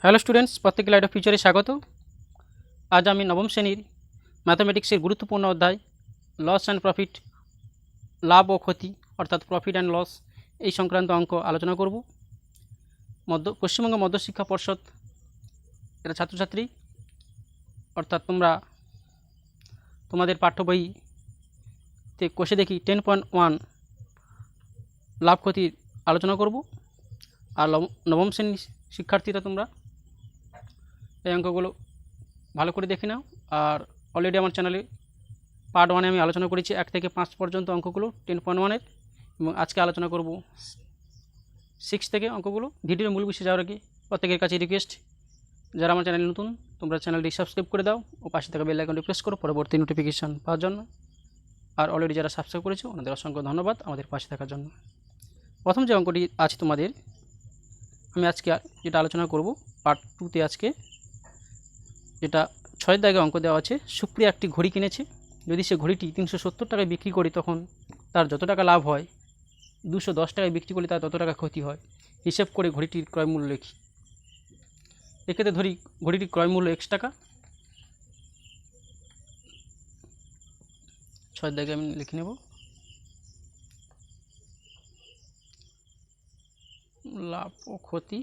Hello students, প্রত্যেককে light off ফিউচারে স্বাগত। আজ আমি নবম শ্রেণীর ম্যাথামেটিক্সের গুরুত্বপূর্ণ অধ্যায় লস অ্যান্ড প্রফিট, লাভ ও ক্ষতি অর্থাৎ প্রফিট অ্যান্ড লস, এই সংক্রান্ত অঙ্ক আলোচনা করব। পশ্চিমবঙ্গ মধ্যশিক্ষা পর্ষদ এরা ছাত্রছাত্রী, অর্থাৎ তোমাদের পাঠ্য বইতে কষে দেখি 10.1 লাভ ক্ষতির আলোচনা করব। আর নবম শ্রেণীর শিক্ষার্থীরা তোমরা এই অঙ্কগুলো ভালো করে দেখে নাও। আর অলরেডি আমার চ্যানেলে পার্ট 1-এ আমি আলোচনা করেছি 1 থেকে 5 পর্যন্ত অঙ্কগুলো 10.1-এর, এবং আজকে আলোচনা করব 6 থেকে অঙ্কগুলো। ভিডিওর মূল বিষয়ে যাওয়ার আগে প্রত্যেকের কাছে রিকোয়েস্ট, যারা আমার চ্যানেল নতুন তোমরা চ্যানেলটি সাবস্ক্রাইব করে দাও ও পাশে থাকা বেল আইকনটি প্রেস করো পরবর্তী নোটিফিকেশান পাওয়ার জন্য। আর অলরেডি যারা সাবস্ক্রাইব করেছো ওনাদের অসংখ্য ধন্যবাদ আমাদের পাশে থাকার জন্য। প্রথম যে অঙ্কটি আছে তোমাদের, আমি আজকে যেটা আলোচনা করব পার্ট 2-তে, আজকে যেটা 6 দাগে অঙ্ক দেওয়া আছে। সুপ্রিয়া একটি ঘড়ি কিনেছে। যদি সে ঘড়িটি 370 টাকায় বিক্রি করি তখন তার যত টাকা লাভ হয়, 210 টাকায় বিক্রি করলে তার তত টাকা ক্ষতি হয়। হিসেব করে ঘড়িটির ক্রয় মূল্য লিখি। এক্ষেত্রে ধরি ঘড়িটির ক্রয় মূল্য x টাকা। 6 দাগে আমি লিখে নেব লাভ ও ক্ষতি।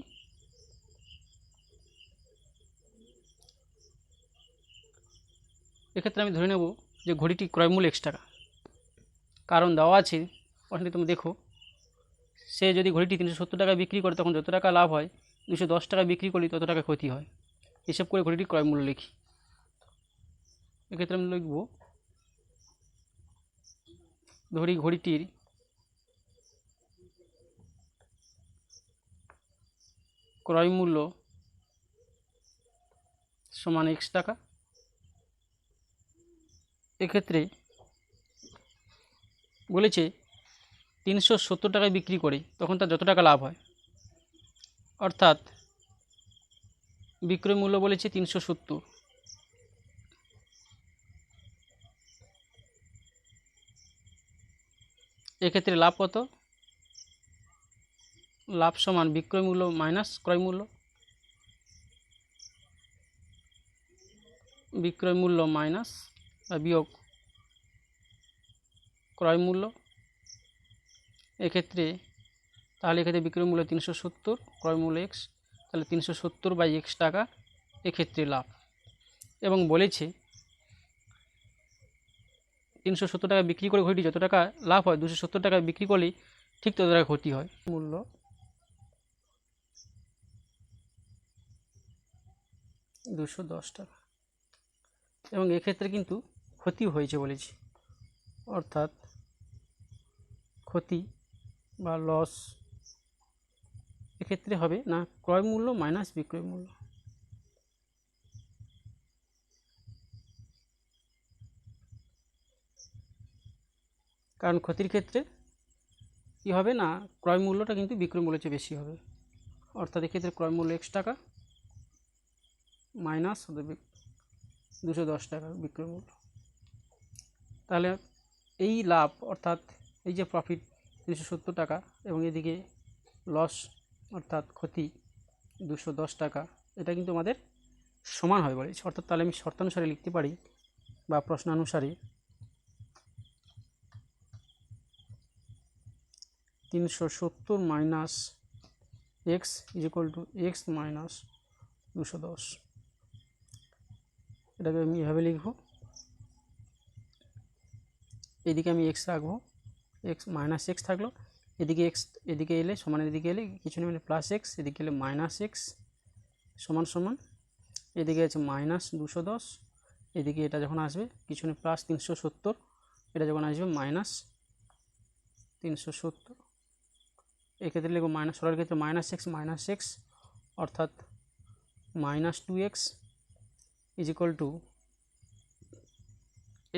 এক্ষেত্রে আমি ধরে নেব যে ঘড়িটি ক্রয় মূল্য x টাকা, কারণ দেওয়া আছে প্রশ্নে তুমি দেখো, সে যদি ঘড়িটি 370 টাকায় বিক্রি করে তখন যত টাকা লাভ হয়, 210 টাকায় বিক্রি করলে তত টাকা ক্ষতি হয়। হিসেব করে ঘড়িটির ক্রয় মূল্য লিখি। এক্ষেত্রে আমি লিখব ধরি ঘড়িটির ক্রয় মূল্য সমান x টাকা। এক্ষেত্রে বলেছে 370 টাকায় বিক্রি করে তখন তার যত টাকা লাভ হয়, অর্থাৎ বিক্রয় মূল্য বলেছে 370। এক্ষেত্রে লাভ কত? লাভ সমান বিক্রয় মূল্য মাইনাস ক্রয় মূল্য। বিক্রয় মূল্য মাইনাস বা বিয়োগ ক্রয় মূল্য। এক্ষেত্রে বিক্রয় মূল্য 370, ক্রয় মূল্য x, তাহলে 370/x টাকা এক্ষেত্রে লাভ। এবং বলেছে 370 টাকা বিক্রি করে ঘড়িটি যত টাকা লাভ হয়, 270 টাকা বিক্রি করলেই ঠিক তত টাকা ক্ষতি হয়। মূল্য 210 টাকা, এবং এক্ষেত্রে কিন্তু ক্ষতি হয়েছে বলেছি, অর্থাৎ ক্ষতি বা লস এক্ষেত্রে হবে না ক্রয় মূল্য মাইনাস বিক্রয় মূল্য। কারণ ক্ষতির ক্ষেত্রে কী হবে না, ক্রয় মূল্যটা কিন্তু বিক্রয় মূল্যের চেয়ে বেশি হবে, অর্থাৎ এক্ষেত্রে ক্রয় মূল্য x টাকা মাইনাস 210 টাকা বিক্রয় মূল্য। তাহলে এই লাভ অর্থাৎ এই যে প্রফিট 370 টাকা এবং এদিকে লস অর্থাৎ ক্ষতি 210 টাকা, এটা কিন্তু আমাদের সমান হবে বলেছে। অর্থাৎ তাহলে আমি শর্তানুসারে লিখতে পারি বা প্রশ্নানুসারে 370 minus x is equal to x minus 210। এটাকে আমি এভাবে লিখব, এদিকে আমি এক্স রাখবো, এক্স মাইনাস এক্স থাকলো, এদিকে এক্স এদিকে এলে সমান, এদিকে এলে কিছু নেই মানে প্লাস এক্স, এদিকে এলে মাইনাস এক্স সমান সমান, এদিকে আছে মাইনাস 210, এদিকে এটা যখন আসবে কিছু নেই প্লাস 370, এটা যখন আসবে মাইনাস 370। এক্ষেত্রে লিখব মাইনাস, সরার ক্ষেত্রে মাইনাস এক্স অর্থাৎ minus 2x is equal to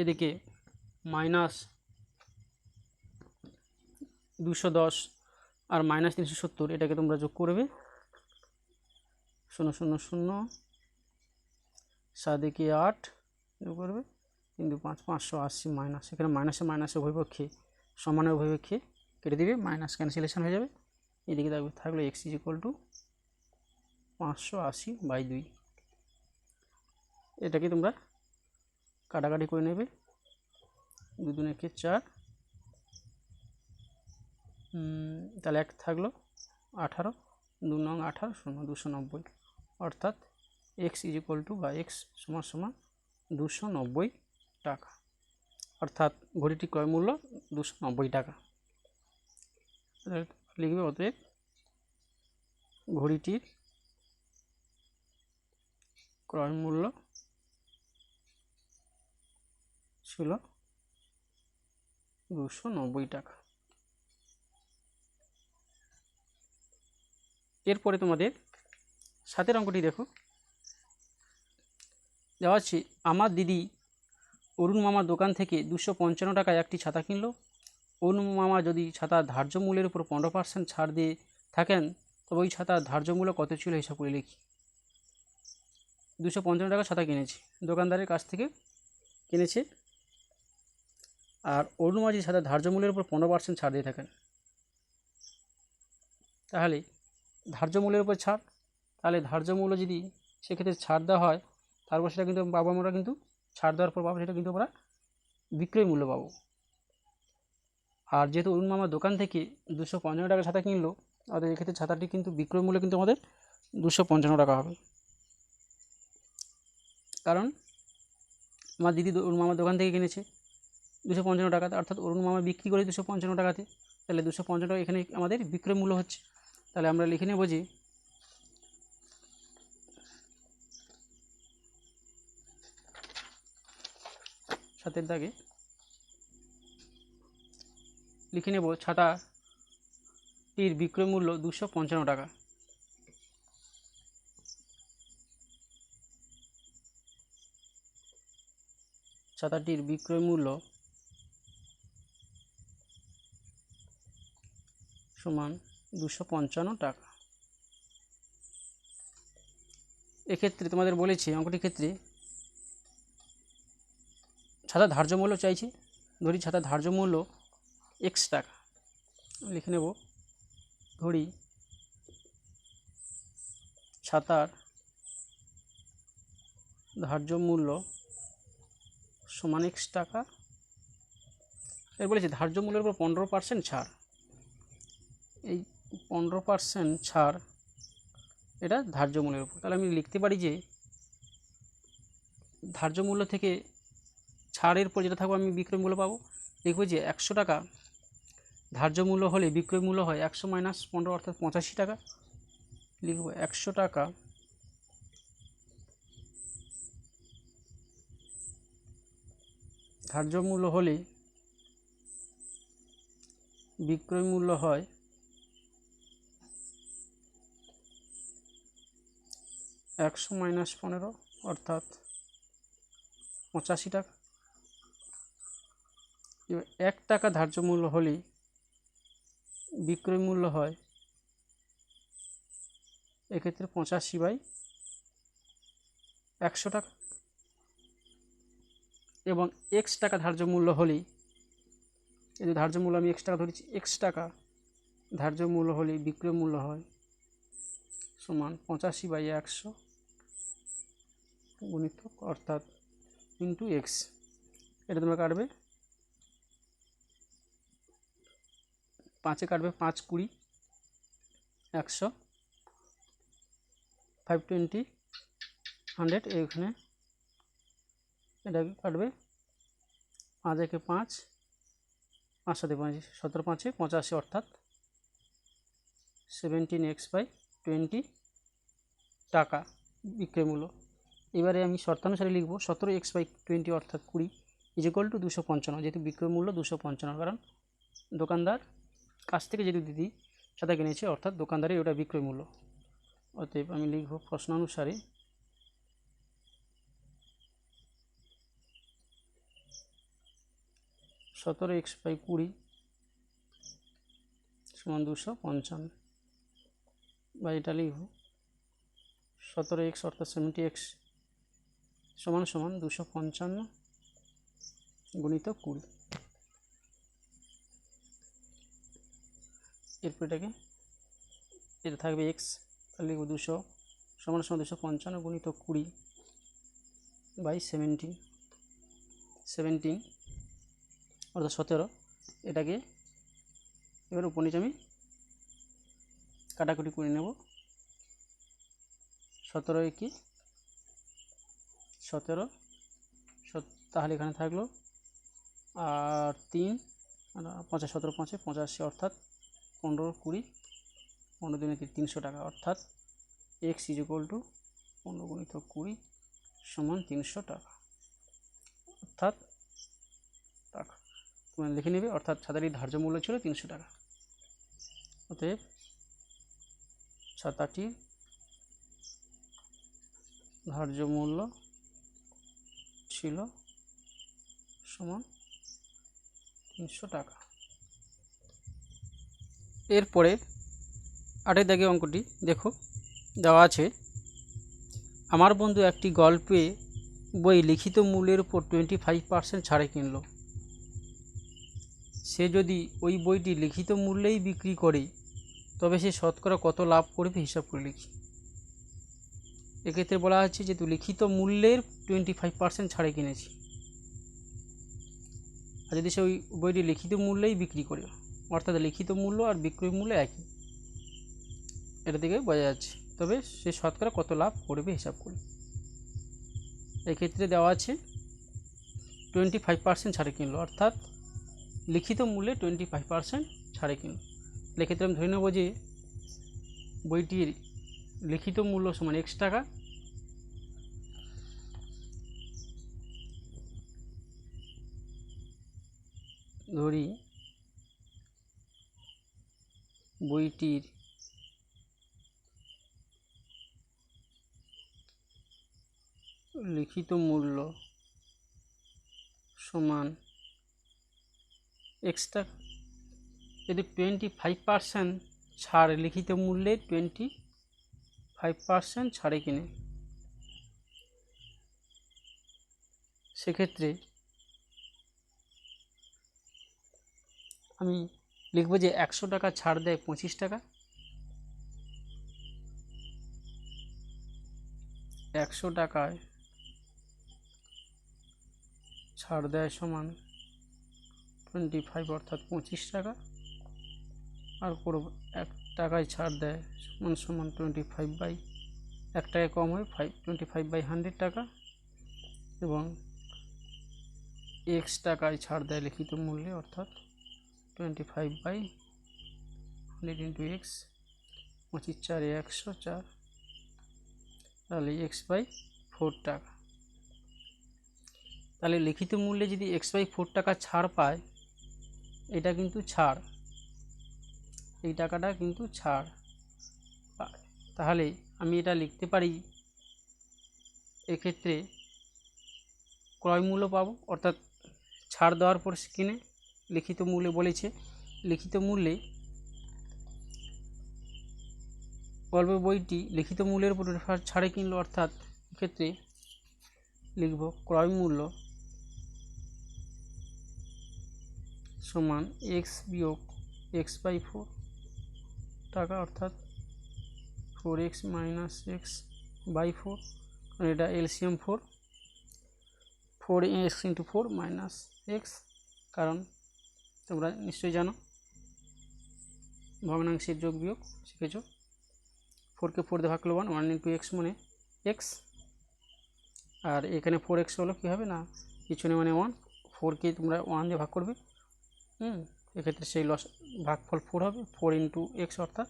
এদিকে মাইনাস 210 আর মাইনাস 370, এটাকে তোমরা যোগ করবে 0 0 0 7 × 8 যোগ করবে 3 × 5 580 মাইনাস, এখানে মাইনাসে উভয়পক্ষে সমানের উভয়পক্ষে কেটে দিবে, মাইনাস ক্যান্সেলেশন হয়ে যাবে। এদিকে থাকলো x ইজ ইকুয়াল টু 580/2। এটাকে তোমরা কাটাকাটি করে নেবে। 2 2 একে 4, তাহলে 1 থাকলো 18, 2 নং 18 শূন্য 290, অর্থাৎ এক্স ইজ ইকুয়াল টু বা এক্স সমান সমান 290 টাকা, অর্থাৎ ঘড়িটির ক্রয় মূল্য 290 টাকা। লিখবে অতএব ঘড়িটির ক্রয় মূল্য ছিল 290 টাকা। এরপরে তোমাদের 7 অঙ্কটি দেখো, দেওয়া আছে আমার দিদি অরুণ মামার দোকান থেকে 255 টাকায় একটি ছাতা কিনলো। অরুণ মামা যদি ছাতার ধার্য মূল্যের উপর 15% ছাড় দিয়ে থাকেন, তবে ওই ছাতার ধার্য মূল্য কত ছিল হিসাব করে লিখি। 255 টাকা ছাতা কিনেছে, দোকানদারের কাছ থেকে কিনেছে, আর অরুণ মামা যদি ছাতার ধার্য মূল্যের উপর 15% ছাড় দিয়ে থাকেন, তাহলে ধার্য মূল্যের উপর ছাড়, তাহলে ধার্য মূল্য যদি সেক্ষেত্রে ছাড় দেওয়া হয়, তারপর সেটা কিন্তু পাবো আমরা, কিন্তু ছাড় দেওয়ার পর পাবো সেটা কিন্তু আমরা বিক্রয় মূল্য পাবো। আর যেহেতু অরুণ মামার দোকান থেকে 255 টাকা ছাতা কিনলো, অর্থাৎ এক্ষেত্রে ছাতাটি কিন্তু বিক্রয় মূল্য কিন্তু আমাদের 255 টাকা হবে, কারণ আমার দিদি অরুণ মামার দোকান থেকে কিনেছে 255 টাকাতে, অর্থাৎ অরুণ মামা বিক্রি করে 255 টাকাতে, তাহলে 255 টাকা এখানে আমাদের বিক্রয় মূল্য হচ্ছে। তাহলে আমরা লিখে নেব যে সাতের দাগে লিখে নেব ছাতাটির বিক্রয় মূল্য 255 টাকা। ছাতাটির বিক্রয় মূল্য সমান 255 টাকা। এক্ষেত্রে তোমাদের বলেছি অঙ্কটির ক্ষেত্রে ছাতার ধার্য মূল্য চাইছি, ধরি ছাতার ধার্য মূল্য x টাকা, লিখে নেব ধরি ছাতার ধার্য মূল্য সমান x টাকা। এর বলেছি ধার্য মূল্যের উপর 15% ছাড়, এই 15% ছাড় এটা ধার্য মূল্যের উপর, তাহলে আমি লিখতে পারি যে ধার্য মূল্য থেকে ছাড়ের পর যেটা থাকবে আমি বিক্রয় মূল্য পাবো। লিখব যে 100 টাকা ধার্য মূল্য হলে বিক্রয় মূল্য হয় 100 - 15 অর্থাৎ 85 টাকা। লিখব 100 টাকা ধার্য মূল্য হলে বিক্রয় মূল্য হয় 100 - 15 অর্থাৎ 85 টাকা। 1 টাকা ধার্য মূল্য হলে বিক্রয় মূল্য হয় এক্ষেত্রে 85/100 টাকা, এবং x টাকা ধার্য মূল্য হলে, এই যে ধার্য মূল্য আমি x টাকা ধরেছি, x টাকা ধার্য মূল্য হলে বিক্রয় মূল্য হয় সমান 85/100 গুণিতক অর্থাৎ ইন্টু x। এটা তোমরা কাটবে, 5 কাটবে 5 20 100 520 100, এখানে এটাকে কাটবে 5 একে 5 5 সাথে 5 17 5 85 অর্থাৎ 17x/20 টাকা বিক্রয় মূল্য। এবারে আমি শর্তানুসারে লিখব 17x/20 অর্থাৎ 20 = 255, যেহেতু বিক্রয় মূল্য 255, কারণ দোকানদার কাছ থেকে যেহেতু দিদি ছাতা কিনেছে অর্থাৎ দোকানদারের ওটা বিক্রয় মূল্য। অতএব আমি লিখব প্রশ্নানুসারে 17x/20 সমান 255, বা এটা লিখব 17x অর্থাৎ 70x সমান 255 গুণিতক 20। এরপর এটা থাকবে x, তাহলে লিখব সমান সমান 255 গুণিত 20 বাই 17 অর্থাৎ 17। এটাকে এবার উপর নিচে আমি কাটাকুটি করে নেব। 17 কি 17, তাহলে এখানে থাকলো আর 3 আর 5 17 5 85 অর্থাৎ 15 20 15 দিনে 300 টাকা, অর্থাৎ x = 15 গুণিত 20 সমান 300 টাকা। অর্থাৎ টাকা তোমরা লিখে নেবে, অর্থাৎ ছাতাটির ধার্য মূল্য ছিল 300 টাকা। অতএব ছাতাটির ধার্য মূল্য ছিল সমান 300 টাকা। এরপরে 8 দাগে অঙ্কটি দেখো, দেওয়া আছে আমার বন্ধু একটি গল্পে বই লিখিত মূল্যের উপর 25% ছাড়ে কিনল। সে যদি ওই বইটি লিখিত মূল্যেই বিক্রি করে তবে সে শতকরা কত লাভ করবে হিসাব করে লিখি। এক্ষেত্রে বলা হচ্ছে যে তুই লিখিত মূল্যের 25% ছাড়ে কিনেছি, আর যদি সে ওই বইটি লিখিত মূল্যেই বিক্রি করে, অর্থাৎ লিখিত মূল্য আর বিক্রয় মূল্য একই, এটা থেকে বোঝা যাচ্ছে, তবে সে শতকরা কত লাভ করবে হিসাব করি। এক্ষেত্রে দেওয়া আছে 25% ছাড়ে কিনলো, অর্থাৎ লিখিত মূল্যে 25% ছাড়ে কিনলো। এক্ষেত্রে আমি ধরে নেব যে বইটির লিখিত মূল্য সমান x টাকা, ধরি বইটির লিখিত মূল্য সমান x টাকা। যদি 25% ছাড় লিখিত মূল্যে 25% ছাড়ে কিনে, সেক্ষেত্রে আমি লিখব যে 100 টাকা ছাড় দেয় 25 টাকা, 100 টাকায় ছাড় দেয় সমান 25 অর্থাৎ 25 টাকা, আর পুরো 1 টাকায় ছাড় দেয় সমান 25 1 টাকা কম হয় 25/100 টাকা, এবং x টাকায় ছাড় দেয় লিখিত মূল্যে, অর্থাৎ 25/100 × x, 25 4 104, তাহলে x/4 টাকা। তাহলে লিখিত মূল্যে যদি x/4 টাকা ছাড় পায়, এটা কিন্তু ছাড়, এই টাকাটা কিন্তু ছাড় পায়, তাহলে আমি এটা লিখতে পারি এক্ষেত্রে ক্রয় মূল্য পাবো, অর্থাৎ ছাড় দেওয়ার পর কিনে লিখিত মূল্যে বলেছে, লিখিত মূল্যে গল্প বইটি লিখিত মূল্যের উপর ছাড়ে কিনলো, অর্থাৎ এক্ষেত্রে লিখব ক্রয় মূল্য সমান x বিয়োগ x/4 টাকা, অর্থাৎ 4x - x/4, এটা এলসিএম 4x × 4 - x, কারণ তোমরা নিশ্চয়ই জানো ভগ্নাংশের যোগ বিয়োগ শিখেছো। 4কে 4 দিয়ে ভাগ করলে 1 × x মানে x, আর এখানে 4x হলো কী হবে না কিছু নেই মানে 1, 4কে তোমরা 1 দিয়ে ভাগ করবে, এক্ষেত্রে সেই ভাগফল 4 হবে, 4 × x অর্থাৎ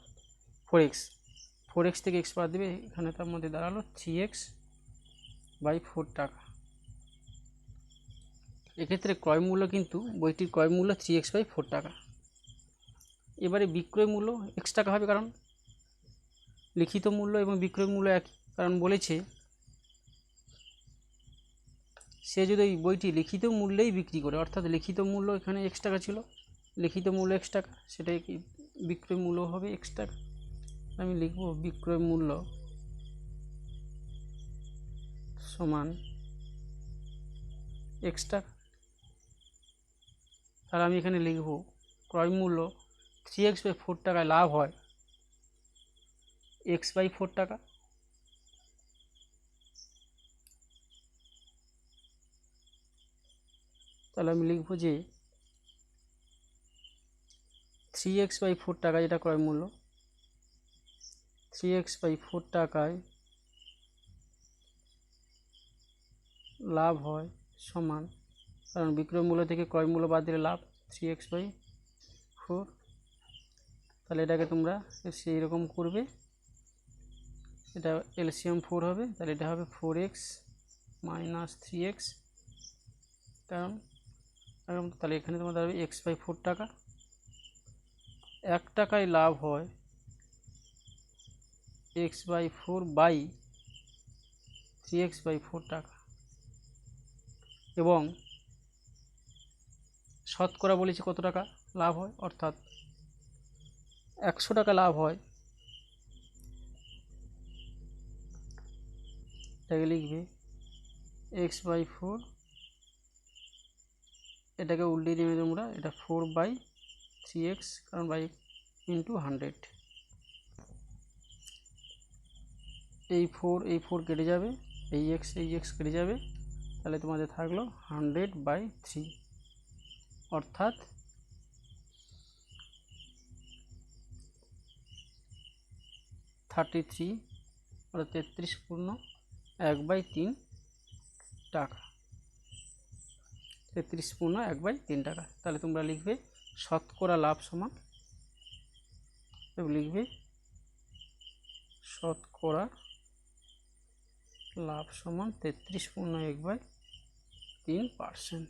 4x থেকে x বাদ দেবে, এখানে তার মধ্যে দাঁড়ালো 3x/4 টাকা। এক্ষেত্রে ক্রয় মূল্য কিন্তু বইটির ক্রয় মূল্য 3x/4 টাকা। এবারে বিক্রয় মূল্য x টাকা হবে, কারণ লিখিত মূল্য এবং বিক্রয় মূল্য একই, কারণ বলেছে সে যদি ওই বইটি লিখিত মূল্যেই বিক্রি করে, অর্থাৎ লিখিত মূল্য এখানে x টাকা ছিল, লিখিত মূল্য x টাকা, সেটাই কি বিক্রয় মূল্য হবে x টাকা। আমি লিখব বিক্রয় মূল্য সমান x টাকা। তাহলে আমি এখানে লিখব ক্রয় মূল্য 3x/4 টাকায় লাভ হয় x/4 টাকা, তাহলে আমি লিখব যে 3x/4 টাকা যেটা ক্রয় মূল্য, 3x/4 টাকায় লাভ হয় সমান, কারণ বিক্রয় মূল্য থেকে ক্রয় মূল্য বাদ দিলে লাভ 3x/4। তাহলে এটাকে তোমরা সেই রকম করবে, এটা এলসিএম 4 হবে, তাহলে এটা হবে 4x - 3x, কারণ তাহলে এখানে তোমাদের হবে x/4 টাকা। 1 টাকায় লাভ হয় x/4 বাই 3x/4 টাকা, এবং শতকরা বলেছি কত টাকা লাভ হয়, অর্থাৎ 100 টাকা লাভ হয়। এটাকে লিখবে x/4, এটাকে উল্টিয়ে নেবে তোমরা, এটা 4/3x, কারণ বাই ইন্টু 100। এই 4 কেটে যাবে, এই x কেটে যাবে, তাহলে তোমাদের থাকলো 100/3, অর্থাৎ 33, অর্থাৎ 33 পূর্ণ 1/3 টাকা, 33 পূর্ণ 1/3 টাকা। তাহলে তোমরা লিখবে শতকরা লাভ সমান, লিখবে শতকরা লাভ সমান 33 পূর্ণ 1/3%।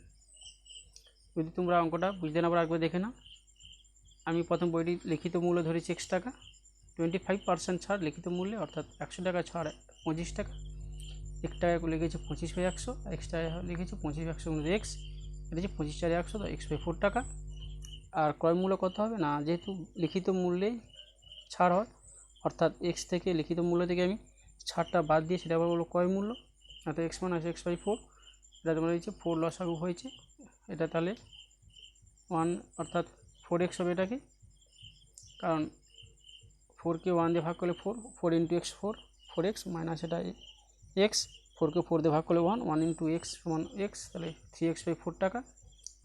যদি তোমরা অঙ্কটা বুঝতে না পারো একবার দেখে নাও। আমি প্রথম বইটি লিখিত মূল্য ধরেছি x টাকা, 25% ছাড় লিখিত মূল্যে, অর্থাৎ 100 টাকা ছাড় 25 টাকা, 1 টাকা লিখেছি 25/100, x টাকা লিখেছি 25/100 × x, এটা হচ্ছে 25/100, তো x/4 টাকা। আর ক্রয় মূল্য কত হবে না, যেহেতু লিখিত মূল্যেই ছাড় হয়, অর্থাৎ x থেকে লিখিত মূল্য থেকে আমি ছাড়টা বাদ দিয়ে সেটা আবার বলবো ক্রয় মূল্য, অর্থাৎ x - x/4, এটা তোমার হচ্ছে 4 লসাগু হয়েছে, এটা তাহলে 1, অর্থাৎ 4x হবে এটাকে, কারণ 4কে 1 দিয়ে ভাগ করলে 4 × x 4x মাইনাস এটা x, 4কে 4 দিয়ে ভাগ করলে 1 × x সমান x, তাহলে 3x/4 টাকা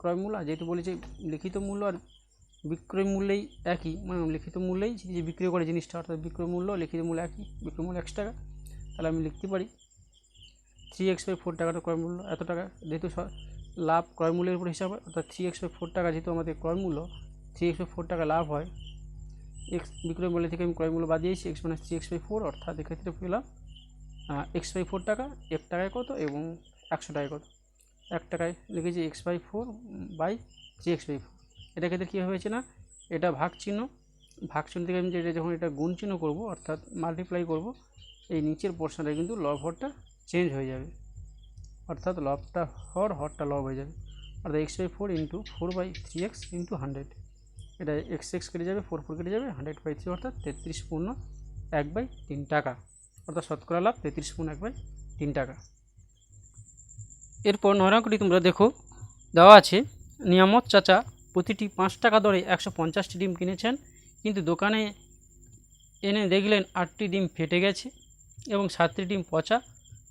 ক্রয় মূল্য। আর যেহেতু বলেছি লিখিত মূল্য আর বিক্রয় মূল্যেই একই, মানে লিখিত মূল্যেই যে বিক্রি করে জিনিসটা, অর্থাৎ বিক্রয় মূল্য লিখিত মূল্য একই, বিক্রয় মূল্য 1 টাকা, তাহলে আমি লিখতে পারি 3x/4 টাকাটা ক্রয় মূল্য এত টাকা। যেহেতু লাভ ক্রয় মূল্যের উপর হিসাব হয়, অর্থাৎ 3x/4 টাকা যেহেতু আমাদের ক্রয় মূল্য, 3x/4 টাকা লাভ হয়, x বিক্রয় মূল্য থেকে আমি ক্রয় মূল্য বাদ দিয়েছি, x - 3x/4, অর্থাৎ এক্ষেত্রে পেলাম x/4 টাকা, 1 টাকায় কত এবং 100 টাকায় কত। 1 টাকায় লিখেছি x/4 বাই 3x/4, এটা ক্ষেত্রে কী হয়েছে না, এটা ভাগ চিহ্ন থেকে আমি যেটা যখন এটা গুণ চিহ্ন করবো, অর্থাৎ মাল্টিপ্লাই করব, এই নিচের পোর্শনটা কিন্তু লব হরটা চেঞ্জ হয়ে যাবে, অর্থাৎ লবটা হরটা লব হয়ে যাবে, অর্থাৎ x/4 × 4/3x × 100, এটা x কেটে যাবে, 4 কেটে যাবে, 100/3, অর্থাৎ 33 পূর্ণ 1/3 টাকা, অর্থাৎ শতকরা লাভ 33 পূর্ণ 1/3 টাকা। এরপর 9 অঙ্কটি তোমরা দেখো, দেওয়া আছে নিয়ামত চাচা প্রতিটি 5 টাকা দরে 150টি ডিম কিনেছেন, কিন্তু দোকানে এনে দেখলেন 8টি ডিম ফেটে গেছে এবং 7টি ডিম পচা।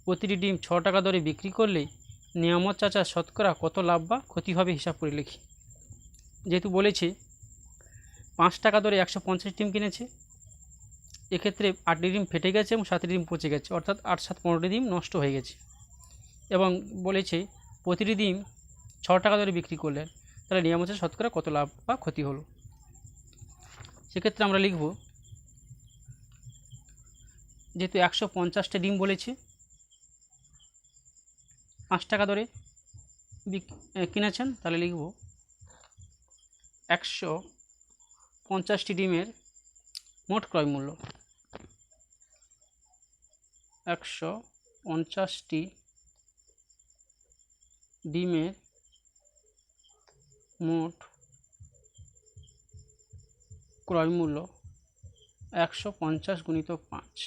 প্রতিটি ডিম 6 টাকা দরে বিক্রি করলে নিয়ামত চাচা শতকরা কত লাভ বা ক্ষতি হবে হিসাব করে লিখি। যেহেতু বলেছে 5 টাকা দরে 150 ডিম কিনেছে, এক্ষেত্রে 8টি ডিম ফেটে গেছে এবং 7টি ডিম পচে গেছে, অর্থাৎ 8 7 15টি ডিম নষ্ট হয়ে গেছে, এবং বলেছে প্রতিটি ডিম 6 টাকা দরে বিক্রি করলেন, তাহলে নিয়ামত চাচা শতকরা কত লাভ বা ক্ষতি হলো। সেক্ষেত্রে আমরা লিখব, যেহেতু 150টা ডিম বলেছে, 5 টাকা দরে কিনেছেন, তাহলে লিখব 150টি ডিমের মোট ক্রয় মূল্য, 150টি ডিমের মোট ক্রয় মূল্য 150 × 5,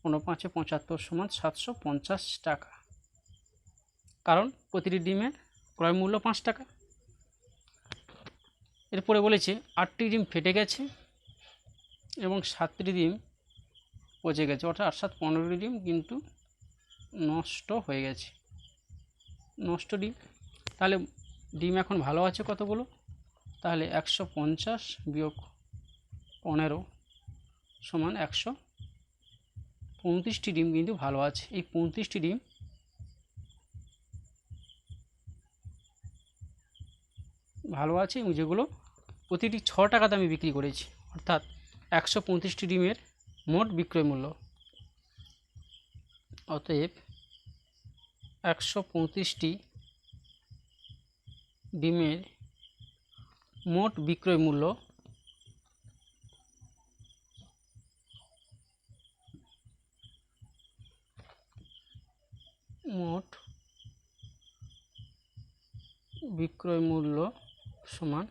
5 × 75 = 750 টাকা, কারণ প্রতিটি ডিমের ক্রয় মূল্য 5 টাকা। এরপরে বলেছে 8টি ডিম ফেটে গেছে এবং 7টি ডিম পচে গেছে, অর্থাৎ 8 7 15টি ডিম কিন্তু নষ্ট হয়ে গেছে, নষ্ট ডিম। তাহলে ডিম এখন ভালো আছে কতগুলো, তাহলে 150 বিয়োগ 15 সমান 129টি ডিম কিন্তু ভালো আছে। এই 35টি ডিম ভালো আছে এবং যেগুলো প্রতিটি 6 টাকা দামে বিক্রি করেছি, অর্থাৎ 135টি ডিমের মোট বিক্রয় মূল্য। অতএব 135টি ডিমের মোট বিক্রয় মূল্য সমান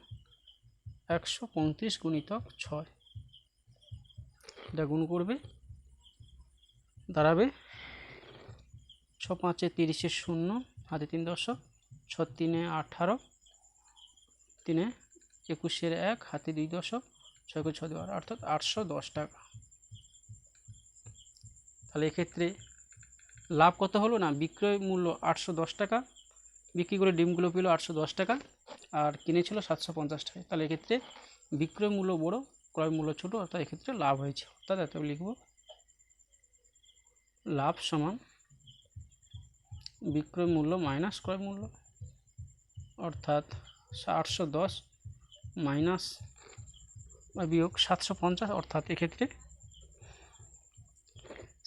135 গুণিতক 6। এটা গুণ করবে, দাঁড়াবে 6 5 30 শূন্য, হাতে 3 দশক, 6 3 18, 3 21 1, হাতে 2 দশক, 6 6 2, অর্থাৎ 810 টাকা। তাহলে এক্ষেত্রে লাভ কত হলো না, বিক্রয় মূল্য 810 টাকা, বিক্রি করে ডিমগুলো পেল 810 টাকা, আর কিনেছিল 750 টাকা। তাহলে এক্ষেত্রে বিক্রয় মূল্য বড়, ক্রয় মূল্য ছোট, অর্থাৎ এক্ষেত্রে লাভ হয়েছে। অর্থাৎ এত লিখব লাভ সমান বিক্রয় মূল্য মাইনাস ক্রয় মূল্য, অর্থাৎ 810 মাইনাস বা বিয়োগ 750, অর্থাৎ এক্ষেত্রে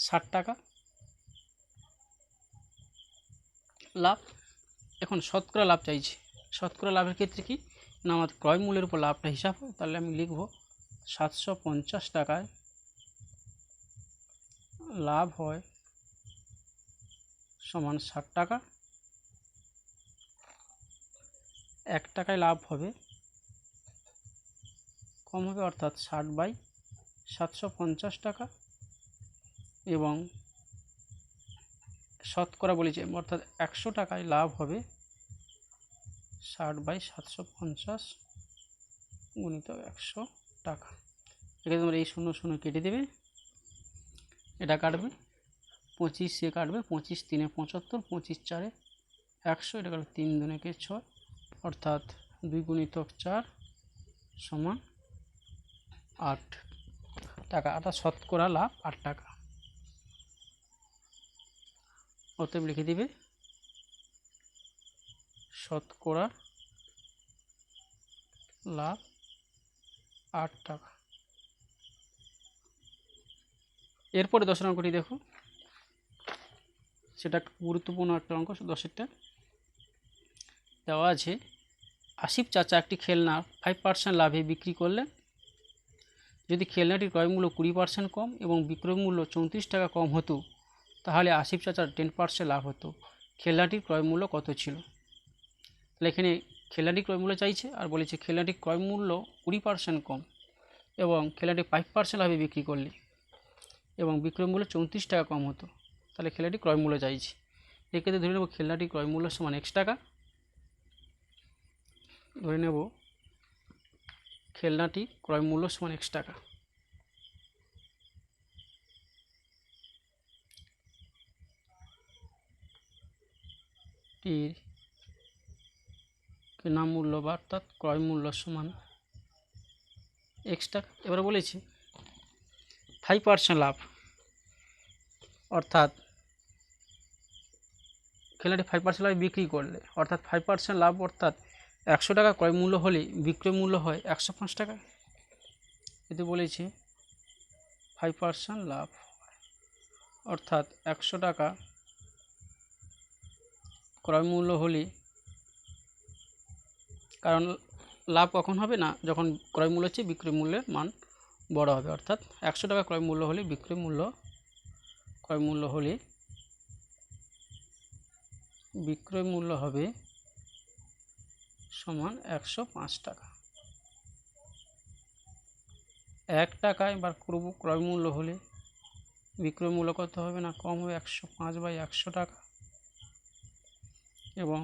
60 টাকা লাভ। এখন শতকরা লাভ চাইছি। শতকরা লাভের ক্ষেত্রে কি না, আমাদের ক্রয় মূল্যের উপর লাভটা হিসাব হয়। তাহলে আমি লিখব 750 টাকায় লাভ হয় সমান 60 টাকা। 1 টাকায় লাভ হবে কম হবে, অর্থাৎ 60/750 টাকা, এবং শতকরা বলেছি, অর্থাৎ 100 টাকায় লাভ হবে 60/750 গুণিত 100 টাকা। এখানে তোমরা এই 0 0 কেটে দেবে, এটা কাটবে 25 কাটবে, 25 3 75, 25 4 100, এটা কাটবে 3 2 6, অর্থাৎ 2 গুণিতক 4 সমান 8 টাকা, অর্থাৎ শতকরা লাভ 8 টাকা। অতএব লিখে দিবে শতকরা লাভ 8 টাকা। এরপরে 10 অঙ্কটি দেখো, সেটা গুরুত্বপূর্ণ একটা অঙ্ক। 10-এরটা দেওয়া আছে, আসিফ চাচা একটি খেলনা 5% লাভে বিক্রি করলেন। যদি খেলনাটির ক্রয় মূল্য 20% কম এবং বিক্রয় মূল্য 34 টাকা কম হতো, তাহলে আসিফ চাচার 10% লাভ হতো। খেলনাটির ক্রয় মূল্য কত ছিল? তাহলে এখানে খেলনাটির ক্রয় মূল্য চাইছে, আর বলেছে খেলনাটির ক্রয় মূল্য 20% কম এবং খেলনাটি 5% লাভে বিক্রি করলে এবং বিক্রয় মূল্য 34 টাকা কম হতো, তাহলে খেলনাটি ক্রয় মূল্য চাইছে। এক্ষেত্রে ধরে নেব খেলনাটি ক্রয় মূল্য সমান x টাকা। ধরে নেব খেলনাটি ক্রয় মূল্য সমান x টাকা। টির কেনা মূল্য বা অর্থাৎ ক্রয় মূল্য সমান x টাকা। এবারে বলেছি 5% লাভ, অর্থাৎ খেলনাটি 5% লাভে বিক্রি করলে, অর্থাৎ 5% লাভ, অর্থাৎ 100 টাকা ক্রয় মূল্য হলে বিক্রয় মূল্য হয় 105 টাকা। এতে বলেছে 5% লাভ, অর্থাৎ 100 টাকা ক্রয় মূল্য হলে, কারণ লাভ কখন হবে না, যখন ক্রয় মূল্য হচ্ছে বিক্রয় মূল্যের মান বড় হবে, অর্থাৎ 100 টাকা ক্রয় মূল্য হলে বিক্রয় মূল্য হবে সমান 105 টাকা। 1 টাকায় বার করব ক্রয় মূল্য হলে বিক্রয় মূল্য কত হবে না, কম হবে 105/100 টাকা, এবং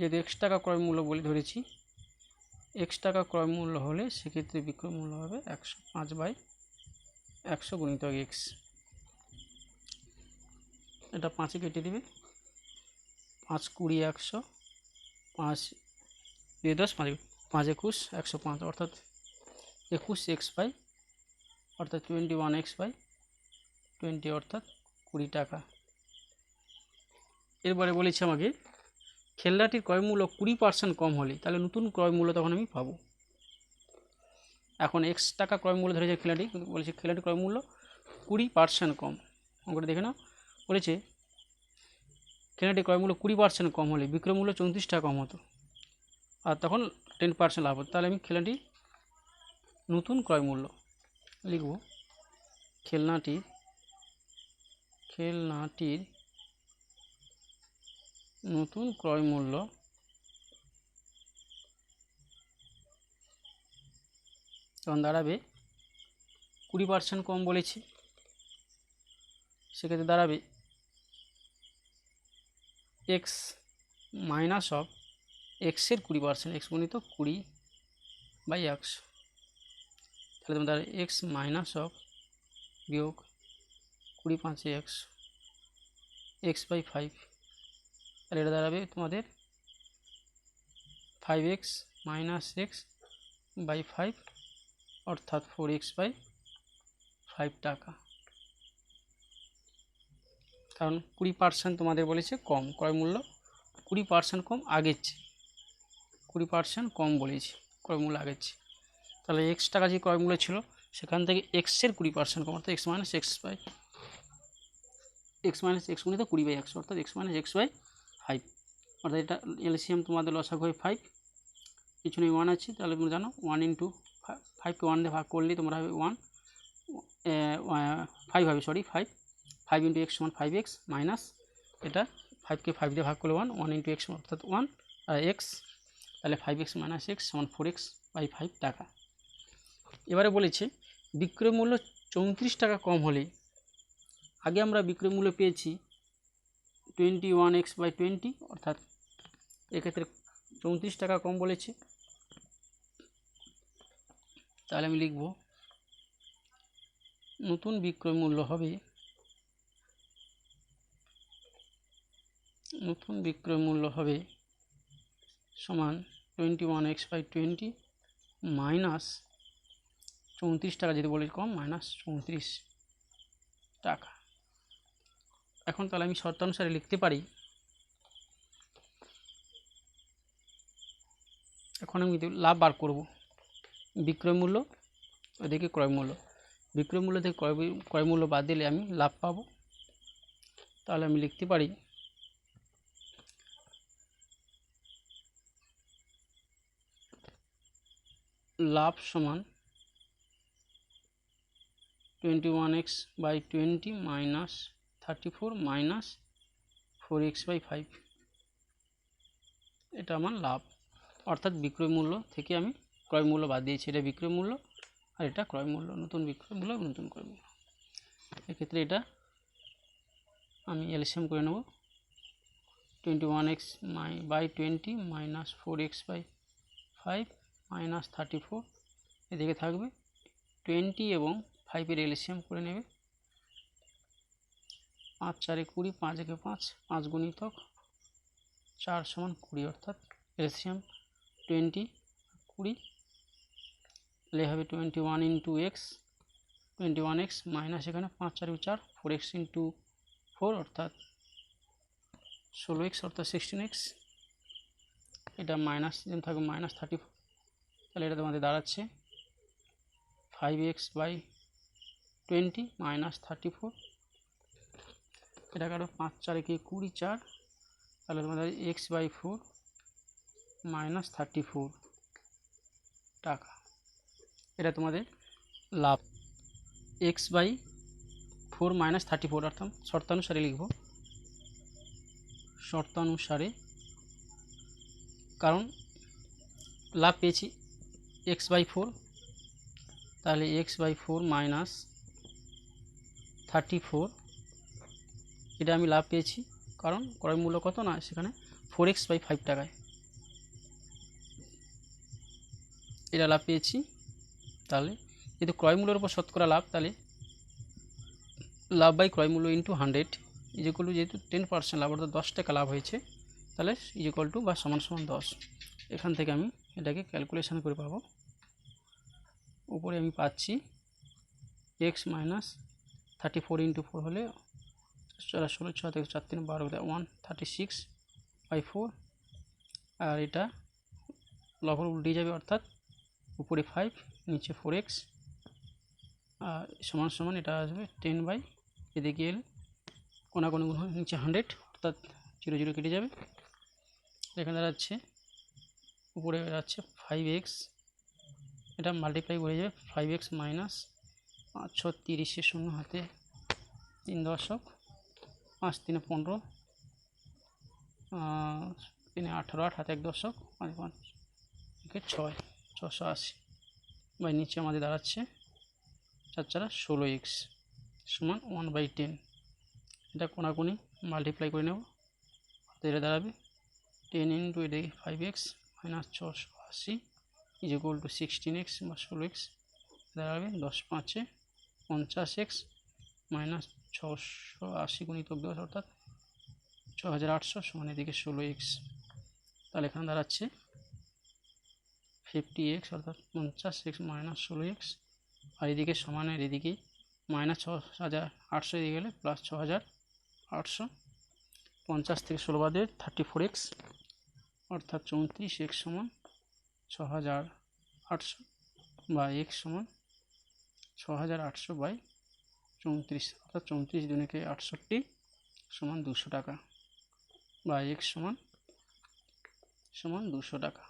যদি x টাকা ক্রয় মূল্য বলে ধরেছি, x টাকা ক্রয় মূল্য হলে সেক্ষেত্রে বিক্রয় মূল্য হবে 105/100 গুণিতক x। এটা 5 কেটে দিবে, 5 20 100, 5 2 10 5 5 21 105 অর্থাৎ 21x বাই অর্থাৎ 21x বাই 20 অর্থাৎ 20 টাকা। এরপরে বলেছে আমাকে খেলনাটির ক্রয় মূল্য 20% কম হলে তাহলে নতুন ক্রয় মূল্য তখন আমি পাবো। এখন x টাকা ক্রয় মূল্য ধরেছে খেলনাটি, বলেছে খেলনাটির ক্রয় মূল্য 20% কম। অঙ্কটা দেখে নাও, বলেছে খেলনাটির ক্রয় মূল্য 20% কম হলে বিক্রয় মূল্য 34 টাকা কম হতো আর তখন 10% লাভ হতো। তাহলে আমি খেলনাটি নতুন ক্রয় মূল্য লিখব, খেলনাটির নতুন ক্রয় মূল্য তখন দাঁড়াবে 20% কম বলেছি, সেক্ষেত্রে দাঁড়াবে এক্স মাইনাস অফ এক্সের 20%, এক্স গুণিত 20/100, তাহলে তোমার দাঁড়াবে এক্স মাইনাস অফ বিয়োগ 20 × 5 x/5, তাহলে এটা দাঁড়াবে তোমাদের 5x মাইনাস x/5 অর্থাৎ 4x/5 টাকা। কারণ 20% তোমাদের বলেছে কম, ক্রয় মূল্য 20% কম আগের চেয়ে, 20% কম বলেছি ক্রয় মূল্য আগের চেয়ে। তাহলে x টাকা যে ক্রয় মূল্য ছিল সেখান থেকে এক্সের 20% কম অর্থাৎ x মাইনাস x গুণিত 20/100 অর্থাৎ x মাইনাস x/5, অর্থাৎ এটা এলসিএম তোমাদের লসাগু হয় 5, পিছনে 1 আছে, তাহলে তোমরা জানো 1 × 5কে 1 দিয়ে ভাগ করলে তোমরা হবে 5 হবে, 5 × x সমান 5x মাইনাস এটা 5কে 5 দিয়ে ভাগ করলে 1 × x অর্থাৎ 1 আর x, তাহলে 5x মাইনাস x সমান 4x/5 টাকা। এবারে বলেছে বিক্রয় মূল্য 34 টাকা কম হলে, আগে আমরা বিক্রয় মূল্য পেয়েছি 21x/20 অর্থাৎ এক্ষেত্রে 34 টাকা কম বলেছে, তাহলে আমি লিখব নতুন বিক্রয় মূল্য হবে সমান 21x/20 মাইনাস 34 টাকা, যদি বলি কম মাইনাস 34 টাকা। এখন তাহলে আমি শর্তানুসারে লিখতে পারি, এখন আমি লাভ বার করব, বিক্রয় মূল্য ওদিকে ক্রয় মূল্য, বিক্রয় মূল্য থেকে ক্রয় মূল্য বাদ দিলে আমি লাভ পাবো। তাহলে আমি লিখতে পারি লাভ সমান 21x/20 মাইনাস 34 মাইনাস 4x/5, এটা আমার লাভ। অর্থাৎ বিক্রয় মূল্য থেকে আমি ক্রয় মূল্য বাদ দিয়েছি, এটা বিক্রয় মূল্য আর এটা ক্রয় মূল্য, নতুন বিক্রয় মূল্য নতুন ক্রয় মূল্য। এক্ষেত্রে এটা আমি এলসিএম করে নেব, 21x/20 মাইনাস 4x/5 মাইনাস 34, এদিকে থাকবে 20 এবং 5-এর এলসিএম করে নেবে, 5 × 4 = 20, 5 × 5 5 গুণিতক 4 সমান 20 অর্থাৎ এলসিএম 20 20, তাহলে হবে 21x মাইনাস এখানে 5 × 4 = 4, 4x × 4 অর্থাৎ 16x অর্থাৎ 16x, এটা মাইনাস যেন থাকবে মাইনাস 34, তাহলে এটা তোমাদের দাঁড়াচ্ছে 5x/20 মাইনাস 34, এটা কারো 5 × 4 = 24, তাহলে তোমাদের x/4 মাইনাস 34 টাকা, এটা তোমাদের লাভ। x/4 মাইনাস 34 অর্থাৎ শর্তানুসারে লিখব, শর্তানুসারে, কারণ লাভ পেয়েছি x/4, তাহলে x/4 মাইনাস 34, এটা আমি লাভ পেয়েছি কারণ ক্রয় মূল্য কত না সেখানে 4x/5 টাকায়, এটা লাভ পেয়েছি। তাহলে যেহেতু ক্রয় মূল্যের উপর শতকরা লাভ, তাহলে লাভ বাই ক্রয় মূল্য × 100 যেহেতু 10% লাভ অর্থাৎ 10 টাকা লাভ হয়েছে, তাহলে ইকুয়াল টু বা সমান সমান 10। এখান থেকে আমি এটাকে ক্যালকুলেশন করে পাবো। উপরে আমি পাচ্ছি এক্স মাইনাস 34 ইন্টু 4 হলে 16 6 থেকে 4 3 12 136/4, আর এটা লবর উল্টে যাবে, অর্থাৎ উপরে 5 নিচে 4x, আর সমান সমান এটা আসবে 10 বাই, এদিকে এলে কোনাকুনি গুণ নিচে 100, অর্থাৎ 0 0 কেটে যাবে। এখানে দাঁড়াচ্ছে উপরে যাচ্ছে 5x, এটা মাল্টিপ্লাই করে যাবে 5x মাইনাস 5 6 30, 0 হাতে 3 দশক, 5 3 15, 3 18, 8 হাতে 1 দশক, 5 5 6 680 বাই নিচে আমাদের দাঁড়াচ্ছে 4 4 16x সমান 1/10। এটা কোনাকুনি মাল্টিপ্লাই করে নেব, এটা দাঁড়াবে 10 ইন্টু এদিকে 5x minus 680 is equal to 16x বা 16x, দাঁড়াবে 10 5 50x মাইনাস 680 গুণিতক 10, অর্থাৎ 6800 সমান এদিকে 16x। তাহলে এখানে দাঁড়াচ্ছে 50x অর্থাৎ 50x মাইনাস 16x, আর এদিকে সমানের এদিকে মাইনাস 6800 এদিকে গেলে প্লাস 6800, 50 থেকে 16 বাদে 34x অর্থাৎ 34x সমান 6800 বা x সমান 6800 বাই 34, অর্থাৎ 34 দুনিকে 68 সমান 200 টাকা, বা x সমান 200 টাকা।